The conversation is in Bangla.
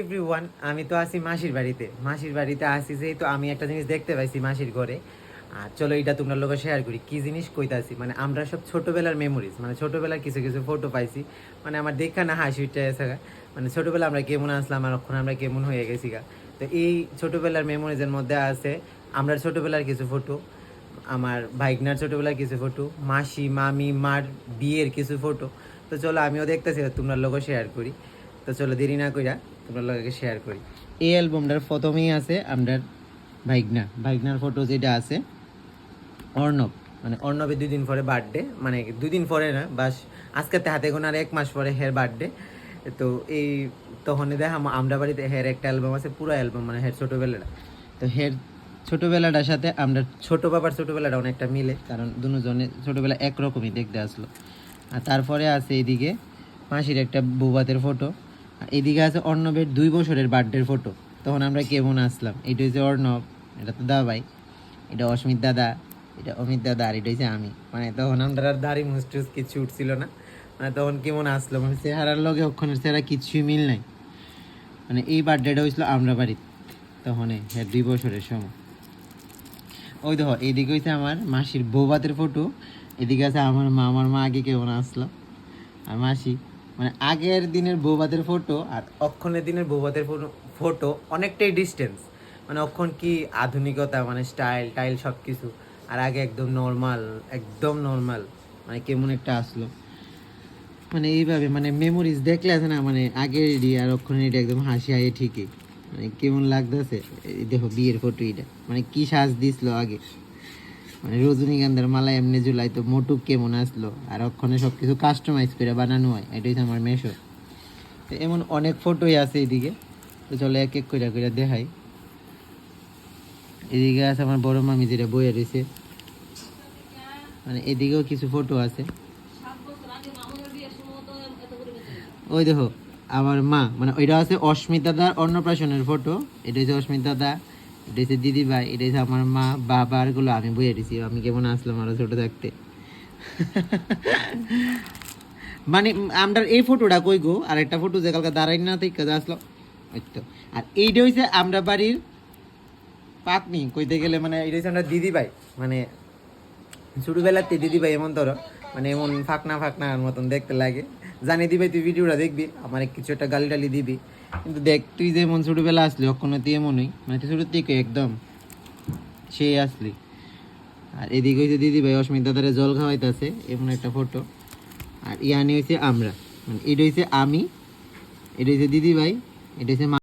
এভরিওয়ান, আমি তো আছি মাসির বাড়িতে আসি, যেহেতু আমি একটা জিনিস দেখতে পাইছি মাসির ঘরে। আর চলো এটা তোমরা লোক শেয়ার করি কি জিনিস কইতাছি। মানে আমরা সব ছোটবেলার মেমোরিজ, মানে ছোটবেলার কিছু কিছু ফটো পাইছি। মানে আমার দেখা না হাসি উঠে গেছে গা। মানে ছোটবেলা আমরা কেমন আসলাম আর এখন আমরা কেমন হয়ে গেছি গা। তো এই ছোটবেলার মেমোরিজের মধ্যে আছে আমরা ছোটবেলার কিছু ফটো, আমার ভাইগনার ছোটবেলার কিছু ফটো, মাসি মামি মার বিয়ের কিছু ফটো। তো চলো আমিও দেখতেছি, তোমরা লোক শেয়ার করি। তো চলো দেরি না কইরা তোমরা লোককে শেয়ার করি। এই অ্যালবামটার প্রথমেই আছে আমরার ভাইগনার ফটো যেটা আছে অর্ণব। মানে অর্ণবের 2 দিন পরে বার্থডে, মানে 2 দিন পরে না, বাস আজকে হাতে গোনা আর 1 মাস পরে হের বার্থডে। তো এই তখন দেখা আমরা বাড়িতে হের একটা অ্যালবাম আছে, পুরো অ্যালবাম, মানে হের ছোটোবেলাটা। তো হের ছোটোবেলাটার সাথে আমরা ছোটো বাবার ছোটোবেলাটা অনেকটা মিলে, কারণ দুজনে ছোটোবেলা একরকমই দেখতে আসলো। আর তারপরে আছে এইদিকে মাসির একটা বৌভাতের ফটো, আর এদিকে আছে অর্ণবের 2 বছরের বার্থডের ফটো। তখন আমরা কেমন আসলাম। এটা হচ্ছে অর্ণব, এটা তো দাবাই, এটা অস্মিত দাদা, এটা অমিত দাদা, আর এটা হচ্ছে আমি। মানে তখন আমরা আর দাড়ি মুস্টুস কিছু উঠছিল না। মানে তখন কেমন আসলো, মানে চেহারার লগে ওখানের চেহারা কিছুই মিল নাই। মানে এই বার্থডেটা হয়েছিল আমরা বাড়িতে তখন, হ্যাঁ 2 বছরের সময়। ওই দেখো এইদিকে হচ্ছে আমার মাসির বৌভাতের ফটো, এদিকে আছে আমার মা আগে কেমন আসলো আর মাসি। মানে আগের দিনের বৌভাতের ফটো আর অক্ষণের দিনের বৌভাতের ফটো অনেকটাই ডিস্টেন্স। মানে অক্ষণ কি আধুনিকতা, মানে স্টাইল টাইল সব কিছু, আর আগে একদম নর্মাল। মানে কেমন একটা আসলো। মানে এইভাবে মানে মেমোরিজ দেখলে আছে না, মানে আগের আর অক্ষণের একদম হাসি আয়ে ঠিকই। মানে কেমন লাগতেছে। দেখো বিয়ের ফটো, এটা মানে কি সাজ দিছিল আগে। মানে রজনীগন্ধার মালা এমনি ঝুলাই, তো মোটুক কেমন আসলো। আর ওখানে সব কিছু কাস্টমাইজ করে বানানো হয়, এটাই হচ্ছে আমার মেশো। তো এমন অনেক ফটোই আছে এদিকে। তো চলো এক এক করে করে দেখাই। এদিকে আছে আমার বড় মামি যেটা বইয়ে রয়েছে। মানে এদিকেও কিছু ফটো আছে। ওই দেখো আমার মা, মানে ওইটা আছে অস্মিত দাদার অন্নপ্রাশনের ফটো। এটা হচ্ছে অস্মিত দাদা, এটা হচ্ছে দিদি ভাই, এটা হচ্ছে আমার মা বাবা। আরগুলো আমি বইয়ে দিছি আমি কেমন আসলাম আরো ছোট থাকতে। মানে আমরা এই ফটোটা কই গো, আর একটা ফটো যে কালকে দাঁড়াই না থেকে আসলো ওই তো। আর এইটা হচ্ছে আমরা বাড়ির পাকনি কইতে গেলে, মানে এটা হচ্ছে আমরা দিদি ভাই। মানে ছোটবেলাতে দিদি ভাই এমন ধরো, মানে এমন ফাঁকনা ফাঁকনার মতন দেখতে লাগে। জানি দিবে তুই ভিডিওটা দেখবি, আমার কিছু একটা গালি টালি দিবি, কিন্তু দেখ তুই যেমন ছোটবেলা আসলি অক্ষণ তুই এমনই, মানে তুই ছোটোর থেকে একদম সেই আসলি। আর এদিকে হচ্ছে দিদি ভাই অস্মিত দাদারে জল খাওয়াইতেছে, এমন একটা ফটো। আর ইয়ানি হয়েছে আমরা, মানে এটা হচ্ছে আমি, এটা হচ্ছে দিদি ভাই, এটা হচ্ছে